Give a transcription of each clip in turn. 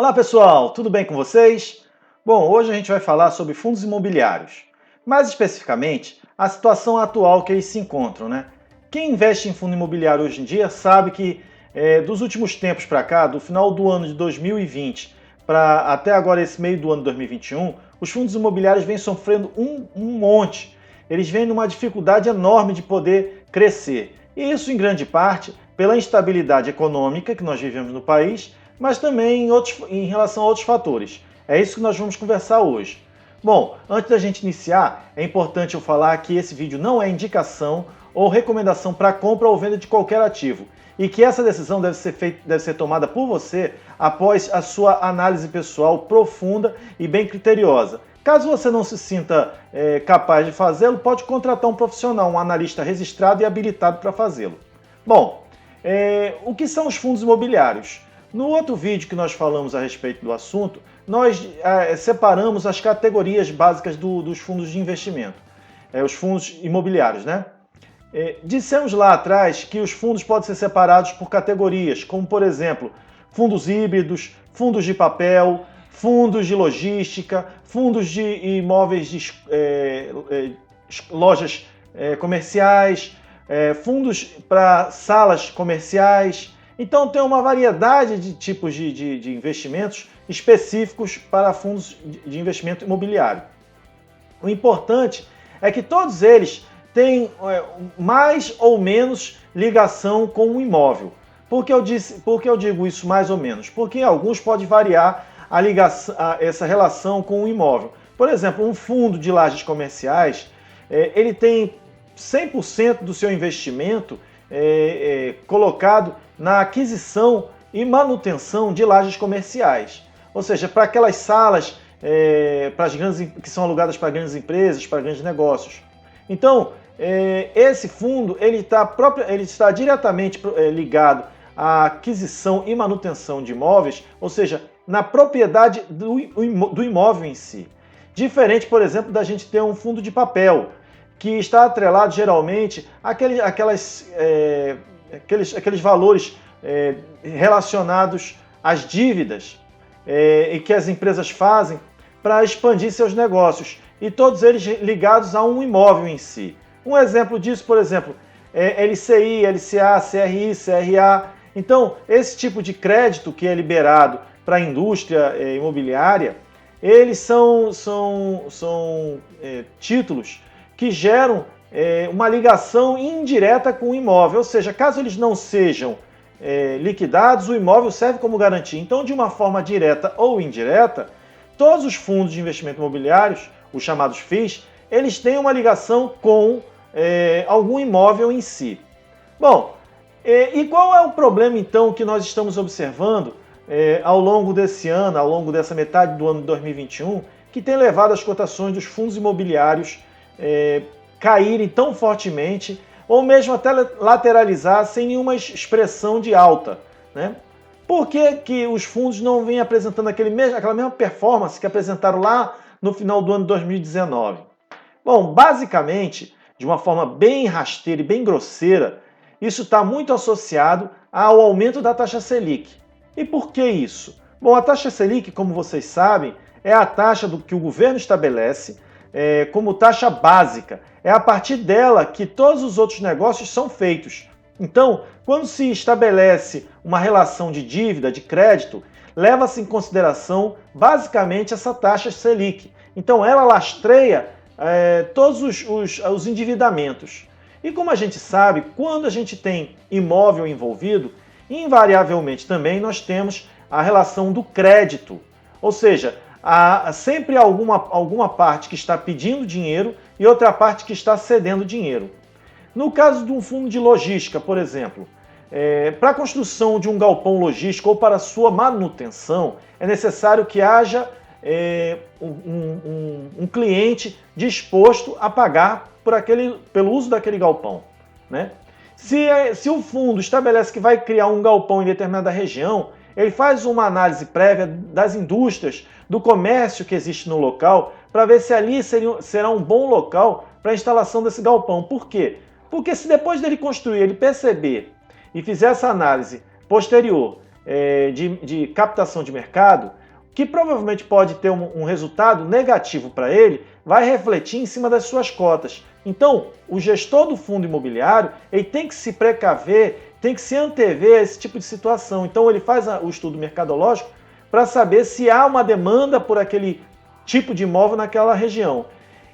Olá pessoal, tudo bem com vocês? Bom, hoje a gente vai falar sobre fundos imobiliários. Mais especificamente, a situação atual que eles se encontram, né? Quem investe em fundo imobiliário hoje em dia sabe que dos últimos tempos para cá, do final do ano de 2020 para até agora esse meio do ano de 2021, os fundos imobiliários vêm sofrendo um monte. Eles vêm numa dificuldade enorme de poder crescer. E isso, em grande parte, pela instabilidade econômica que nós vivemos no país, mas também em relação a outros fatores. É isso que nós vamos conversar hoje. Bom, antes da gente iniciar, é importante eu falar que esse vídeo não é indicação ou recomendação para compra ou venda de qualquer ativo e que essa decisão deve ser tomada por você após a sua análise pessoal profunda e bem criteriosa. Caso você não se sinta capaz de fazê-lo, pode contratar um profissional, um analista registrado e habilitado para fazê-lo. Bom, o que são os fundos imobiliários? No outro vídeo que nós falamos a respeito do assunto, nós separamos as categorias básicas dos fundos de investimento, os fundos imobiliários, né? Dissemos lá atrás que os fundos podem ser separados por categorias, como por exemplo, fundos híbridos, fundos de papel, fundos de logística, fundos de imóveis de lojas comerciais, fundos para salas comerciais. Então tem uma variedade de tipos de investimentos específicos para fundos de investimento imobiliário. O importante é que todos eles têm mais ou menos ligação com o imóvel. Por que eu digo isso mais ou menos? Porque alguns pode variar essa relação com o imóvel. Por exemplo, um fundo de lajes comerciais, ele tem 100% do seu investimento colocado na aquisição e manutenção de lajes comerciais. Ou seja, para aquelas salas que são alugadas para grandes empresas, para grandes negócios. Então, esse fundo ele está diretamente ligado à aquisição e manutenção de imóveis, ou seja, na propriedade do imóvel em si. Diferente, por exemplo, da gente ter um fundo de papel, que está atrelado geralmente àqueles valores relacionados às dívidas e que as empresas fazem para expandir seus negócios, e todos eles ligados a um imóvel em si. Um exemplo disso, por exemplo, LCI, LCA, CRI, CRA. Então, esse tipo de crédito que é liberado para a indústria imobiliária, eles são títulos que geram uma ligação indireta com o imóvel, ou seja, caso eles não sejam liquidados, o imóvel serve como garantia. Então, de uma forma direta ou indireta, todos os fundos de investimento imobiliários, os chamados FIIs, eles têm uma ligação com algum imóvel em si. Bom, e qual é o problema então que nós estamos observando ao longo desse ano, ao longo dessa metade do ano de 2021, que tem levado as cotações dos fundos imobiliários caírem tão fortemente, ou mesmo até lateralizar sem nenhuma expressão de alta, né? Por que os fundos não vêm apresentando aquela mesma performance que apresentaram lá no final do ano de 2019? Bom, basicamente, de uma forma bem rasteira e bem grosseira, isso está muito associado ao aumento da taxa Selic. E por que isso? Bom, a taxa Selic, como vocês sabem, é a taxa que o governo estabelece como taxa básica. É a partir dela que todos os outros negócios são feitos. Então, quando se estabelece uma relação de dívida, de crédito, leva-se em consideração basicamente essa taxa Selic. Então, ela lastreia todos os endividamentos. E como a gente sabe, quando a gente tem imóvel envolvido, invariavelmente também nós temos a relação do crédito. Ou seja, há sempre alguma parte que está pedindo dinheiro e outra parte que está cedendo dinheiro. No caso de um fundo de logística, por exemplo, para a construção de um galpão logístico ou para a sua manutenção, é necessário que haja um cliente disposto a pagar pelo uso daquele galpão, né? Se o fundo estabelece que vai criar um galpão em determinada região, ele faz uma análise prévia das indústrias, do comércio que existe no local, para ver se ali será um bom local para a instalação desse galpão. Por quê? Porque se depois dele construir, ele perceber e fizer essa análise posterior de captação de mercado, que provavelmente pode ter um resultado negativo para ele, vai refletir em cima das suas cotas. Então, o gestor do fundo imobiliário ele tem que se precaver, tem que se antever a esse tipo de situação. Então, ele faz o estudo mercadológico para saber se há uma demanda por aquele tipo de imóvel naquela região.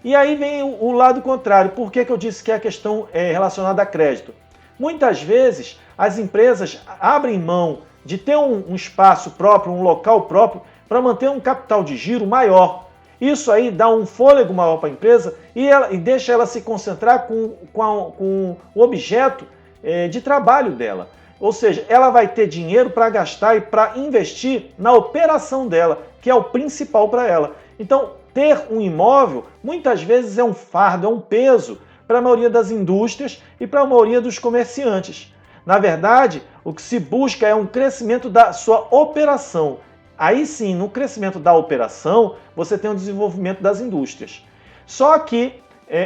E aí vem o lado contrário. Por que eu disse que a questão é relacionada a crédito? Muitas vezes, as empresas abrem mão de ter um espaço próprio, um local próprio, para manter um capital de giro maior. Isso aí dá um fôlego maior para a empresa e deixa ela se concentrar com o objeto de trabalho dela. Ou seja, ela vai ter dinheiro para gastar e para investir na operação dela, que é o principal para ela. Então, ter um imóvel, muitas vezes é um fardo, é um peso para a maioria das indústrias e para a maioria dos comerciantes. Na verdade, o que se busca é um crescimento da sua operação. Aí sim, no crescimento da operação, você tem o desenvolvimento das indústrias. Só que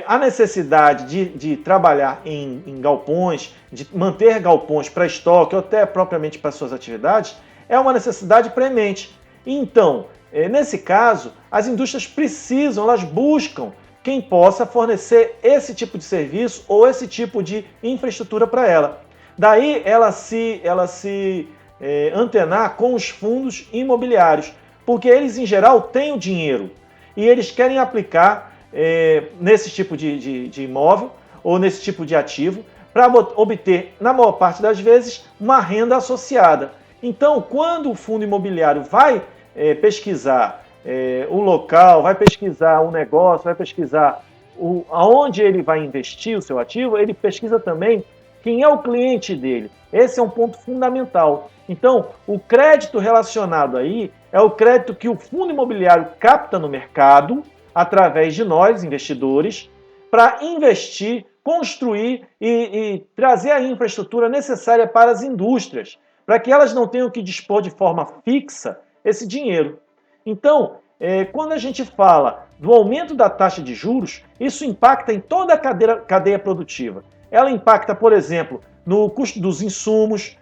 a necessidade de trabalhar em galpões, de manter galpões para estoque ou até propriamente para suas atividades, é uma necessidade premente. Então, nesse caso, as indústrias precisam, elas buscam quem possa fornecer esse tipo de serviço ou esse tipo de infraestrutura para ela. Daí ela se antenar com os fundos imobiliários, porque eles, em geral, têm o dinheiro e eles querem aplicar nesse tipo de imóvel ou nesse tipo de ativo para obter, na maior parte das vezes, uma renda associada. Então, quando o fundo imobiliário vai pesquisar o local, vai pesquisar o negócio, vai pesquisar aonde ele vai investir o seu ativo, ele pesquisa também quem é o cliente dele. Esse é um ponto fundamental. Então, o crédito relacionado aí é o crédito que o fundo imobiliário capta no mercado, através de nós, investidores, para investir, construir e trazer a infraestrutura necessária para as indústrias, para que elas não tenham que dispor de forma fixa esse dinheiro. Então, quando a gente fala do aumento da taxa de juros, isso impacta em toda a cadeia produtiva. Ela impacta, por exemplo, no custo dos insumos,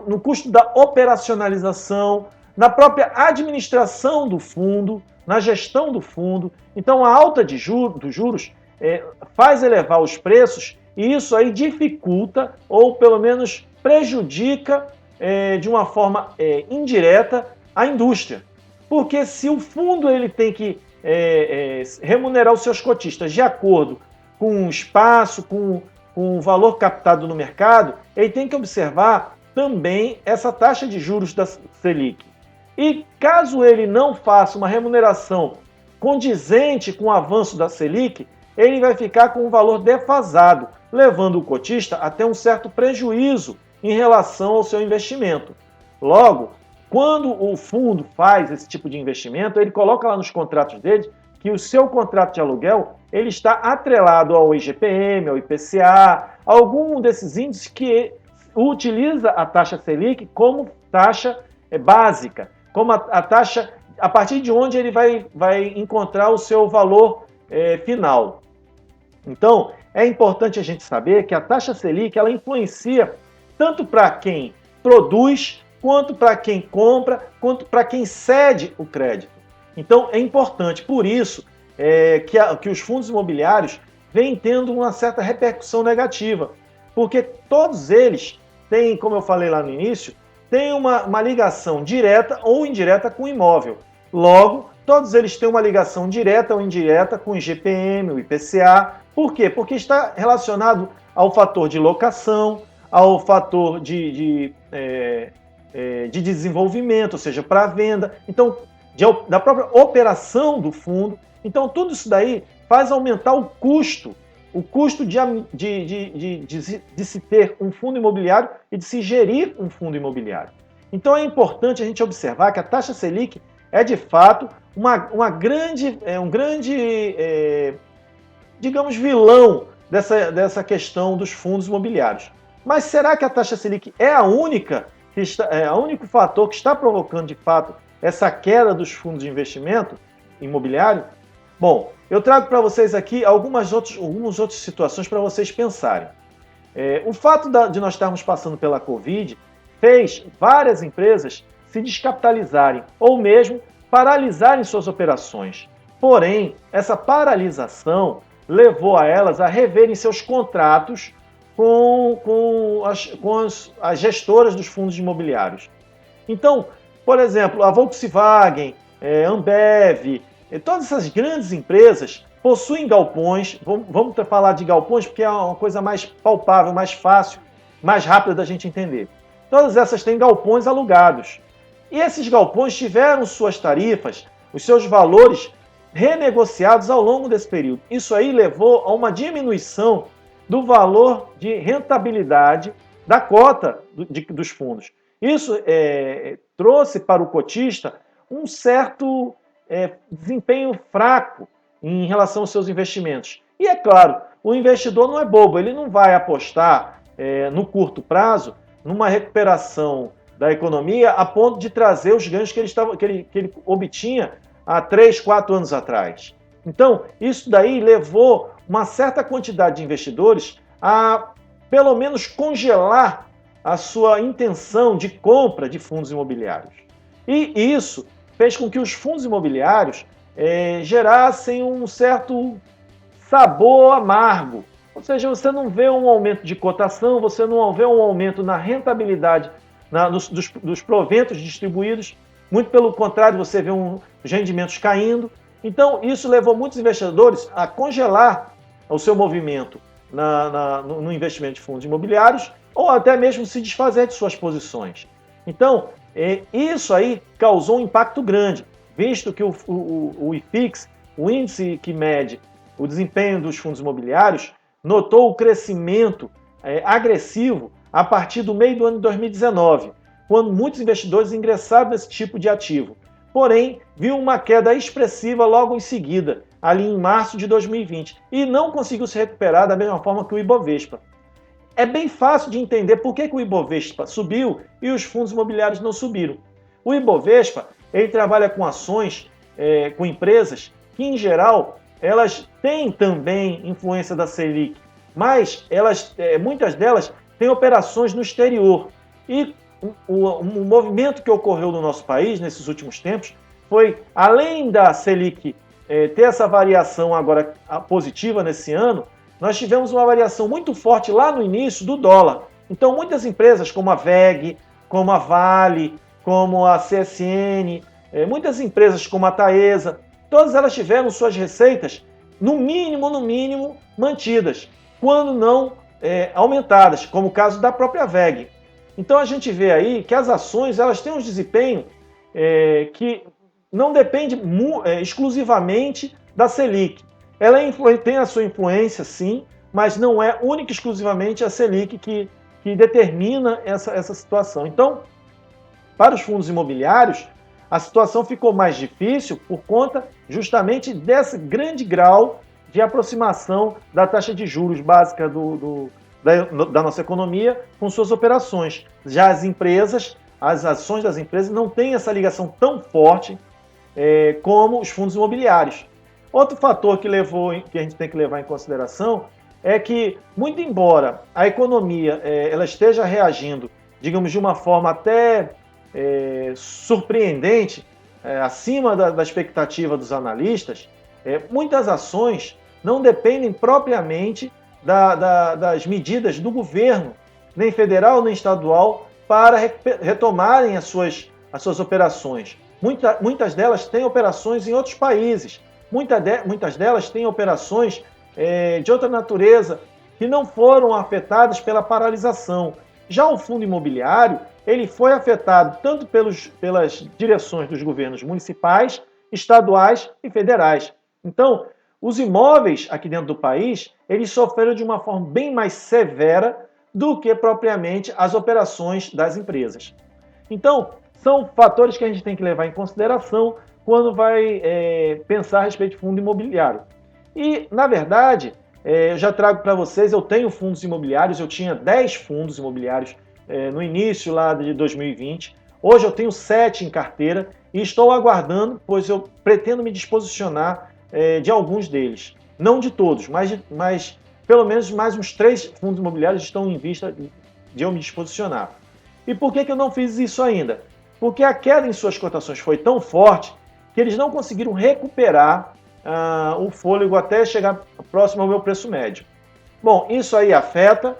no custo da operacionalização, na própria administração do fundo, na gestão do fundo. Então, a alta dos juros faz elevar os preços e isso aí dificulta ou, pelo menos, prejudica de uma forma indireta a indústria. Porque se o fundo ele tem que remunerar os seus cotistas de acordo com o espaço, com o valor captado no mercado, ele tem que observar também essa taxa de juros da Selic. E caso ele não faça uma remuneração condizente com o avanço da Selic, ele vai ficar com um valor defasado, levando o cotista até um certo prejuízo em relação ao seu investimento. Logo, quando o fundo faz esse tipo de investimento, ele coloca lá nos contratos dele que o seu contrato de aluguel ele está atrelado ao IGPM, ao IPCA, algum desses índices que utiliza a taxa Selic como taxa básica, como a taxa a partir de onde ele vai encontrar o seu valor final. Então, é importante a gente saber que a taxa Selic ela influencia tanto para quem produz, quanto para quem compra, quanto para quem cede o crédito. Então, é importante, por isso, que os fundos imobiliários vêm tendo uma certa repercussão negativa, porque todos eles têm, como eu falei lá no início, têm uma ligação direta ou indireta com o imóvel. Logo, todos eles têm uma ligação direta ou indireta com o IGPM, o IPCA. Por quê? Porque está relacionado ao fator de locação, ao fator de desenvolvimento, ou seja, para venda, então da própria operação do fundo. Então, tudo isso daí faz aumentar o custo de se ter um fundo imobiliário e de se gerir um fundo imobiliário. Então, é importante a gente observar que a taxa Selic é, de fato, um grande, digamos, vilão dessa questão dos fundos imobiliários. Mas será que a taxa Selic é o único fator que está provocando, de fato, essa queda dos fundos de investimento imobiliário? Bom, eu trago para vocês aqui algumas outras situações para vocês pensarem. O fato de nós estarmos passando pela Covid fez várias empresas se descapitalizarem ou mesmo paralisarem suas operações. Porém, essa paralisação levou a elas a reverem seus contratos com as gestoras dos fundos imobiliários. Então, por exemplo, a Volkswagen, Ambev, todas essas grandes empresas possuem galpões. Vamos falar de galpões porque é uma coisa mais palpável, mais fácil, mais rápida da gente entender. Todas essas têm galpões alugados. E esses galpões tiveram suas tarifas, os seus valores renegociados ao longo desse período. Isso aí levou a uma diminuição do valor de rentabilidade da cota dos fundos. Isso trouxe para o cotista um certo desempenho fraco em relação aos seus investimentos. E é claro, o investidor não é bobo, ele não vai apostar no curto prazo numa recuperação da economia a ponto de trazer os ganhos que ele obtinha há 3, 4 anos atrás. Então, isso daí levou uma certa quantidade de investidores a, pelo menos, congelar a sua intenção de compra de fundos imobiliários. E isso fez com que os fundos imobiliários gerassem um certo sabor amargo. Ou seja, você não vê um aumento de cotação, você não vê um aumento na rentabilidade dos proventos distribuídos. Muito pelo contrário, você vê os rendimentos caindo. Então, isso levou muitos investidores a congelar o seu movimento no investimento de fundos imobiliários ou até mesmo se desfazer de suas posições. Então, isso aí causou um impacto grande, visto que o IFIX, o índice que mede o desempenho dos fundos imobiliários, notou o crescimento agressivo a partir do meio do ano de 2019, quando muitos investidores ingressaram nesse tipo de ativo. Porém, viu uma queda expressiva logo em seguida, ali em março de 2020, e não conseguiu se recuperar da mesma forma que o Ibovespa. É bem fácil de entender por que o Ibovespa subiu e os fundos imobiliários não subiram. O Ibovespa, ele trabalha com ações, com empresas que, em geral, elas têm também influência da Selic, mas muitas delas têm operações no exterior. E o movimento que ocorreu no nosso país nesses últimos tempos foi, além da Selic ter essa variação agora positiva nesse ano, nós tivemos uma variação muito forte lá no início do dólar. Então, muitas empresas como a VEG, como a Vale, como a CSN, muitas empresas como a Taesa, todas elas tiveram suas receitas, no mínimo, mantidas, quando não aumentadas, como o caso da própria VEG. Então, a gente vê aí que as ações elas têm um desempenho que não depende exclusivamente da Selic. Ela tem a sua influência, sim, mas não é única e exclusivamente a Selic que determina essa situação. Então, para os fundos imobiliários, a situação ficou mais difícil por conta justamente desse grande grau de aproximação da taxa de juros básica da nossa economia com suas operações. Já as ações das empresas não têm essa ligação tão forte como os fundos imobiliários. Outro fator que a gente tem que levar em consideração é que, muito embora a economia ela esteja reagindo, digamos, de uma forma até surpreendente, acima da expectativa dos analistas, muitas ações não dependem propriamente das medidas do governo, nem federal nem estadual, para retomarem as suas operações. Muitas delas têm operações em outros países. Muitas delas têm operações de outra natureza que não foram afetadas pela paralisação. Já o fundo imobiliário, ele foi afetado tanto pelas direções dos governos municipais, estaduais e federais. Então, os imóveis aqui dentro do país, eles sofreram de uma forma bem mais severa do que propriamente as operações das empresas. Então, são fatores que a gente tem que levar em consideração quando vai pensar a respeito de fundo imobiliário. E, na verdade, eu já trago para vocês, eu tenho fundos imobiliários, eu tinha 10 fundos imobiliários no início lá de 2020. Hoje eu tenho 7 em carteira e estou aguardando, pois eu pretendo me disposicionar de alguns deles. Não de todos, mas pelo menos mais uns 3 fundos imobiliários estão em vista de eu me disposicionar. E por que eu não fiz isso ainda? Porque a queda em suas cotações foi tão forte que eles não conseguiram recuperar o fôlego até chegar próximo ao meu preço médio. Bom, isso aí afeta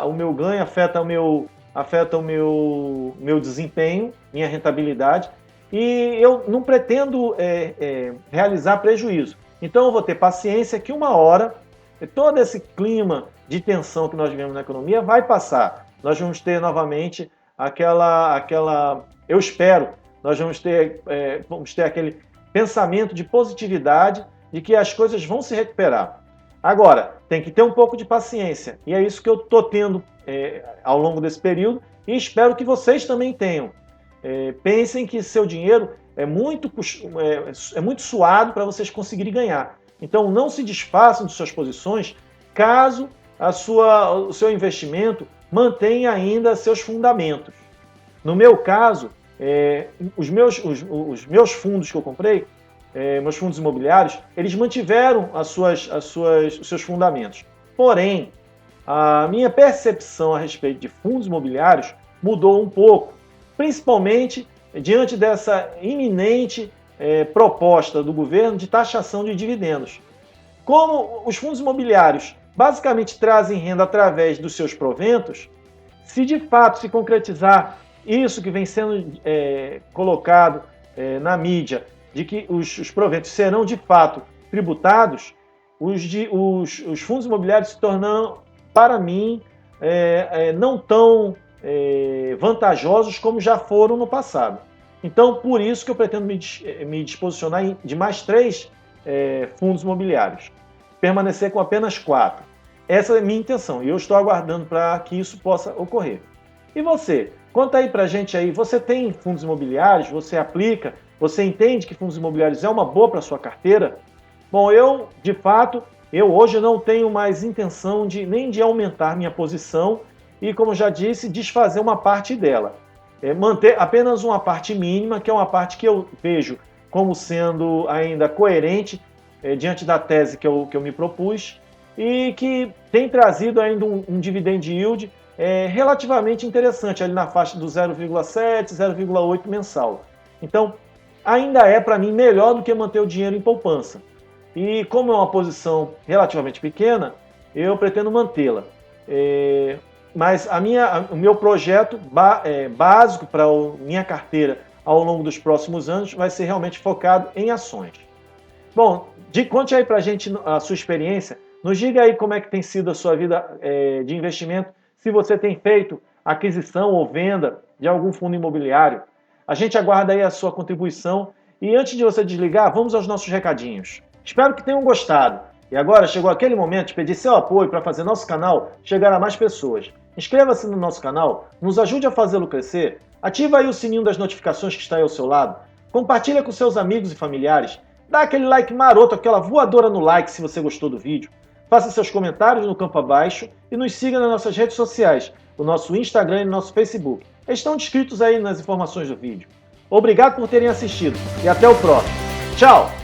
o meu ganho, afeta o meu desempenho, minha rentabilidade, e eu não pretendo realizar prejuízo. Então eu vou ter paciência que uma hora todo esse clima de tensão que nós vivemos na economia vai passar. Nós vamos ter novamente eu espero, nós vamos ter aquele pensamento de positividade de que as coisas vão se recuperar. Agora, tem que ter um pouco de paciência, e é isso que eu estou tendo ao longo desse período, e espero que vocês também tenham. Pensem que seu dinheiro é muito suado para vocês conseguirem ganhar. Então, não se desfaçam de suas posições caso o seu investimento mantenha ainda seus fundamentos. No meu caso, os meus fundos que eu comprei, meus fundos imobiliários, eles mantiveram os seus fundamentos. Porém, a minha percepção a respeito de fundos imobiliários mudou um pouco, principalmente diante dessa iminente proposta do governo de taxação de dividendos. Como os fundos imobiliários basicamente trazem renda através dos seus proventos, se de fato se concretizar isso que vem sendo colocado na mídia, de que os proventos serão de fato tributados, os fundos imobiliários se tornam, para mim, não tão vantajosos como já foram no passado. Então, por isso que eu pretendo me disposicionar de mais 3 fundos imobiliários. Permanecer com apenas 4. Essa é a minha intenção e eu estou aguardando para que isso possa ocorrer. E você? Conta aí pra gente aí, você tem fundos imobiliários? Você aplica? Você entende que fundos imobiliários é uma boa para sua carteira? Bom, de fato, hoje não tenho mais intenção nem de aumentar minha posição e, como já disse, desfazer uma parte dela. Manter apenas uma parte mínima, que é uma parte que eu vejo como sendo ainda coerente diante da tese que eu me propus e que tem trazido ainda um dividend yield relativamente interessante, ali na faixa do 0,7, 0,8 mensal. Então, ainda é para mim melhor do que manter o dinheiro em poupança. E como é uma posição relativamente pequena, eu pretendo mantê-la. Mas o meu projeto básico para a minha carteira ao longo dos próximos anos vai ser realmente focado em ações. Bom, conte aí para a gente a sua experiência, nos diga aí como é que tem sido a sua vida de investimento, se você tem feito aquisição ou venda de algum fundo imobiliário. A gente aguarda aí a sua contribuição e antes de você desligar, vamos aos nossos recadinhos. Espero que tenham gostado. E agora chegou aquele momento de pedir seu apoio para fazer nosso canal chegar a mais pessoas. Inscreva-se no nosso canal, nos ajude a fazê-lo crescer, ativa aí o sininho das notificações que está aí ao seu lado, compartilha com seus amigos e familiares, dá aquele like maroto, aquela voadora no like se você gostou do vídeo, faça seus comentários no campo abaixo e nos siga nas nossas redes sociais, o nosso Instagram e o nosso Facebook. Estão descritos aí nas informações do vídeo. Obrigado por terem assistido e até o próximo. Tchau!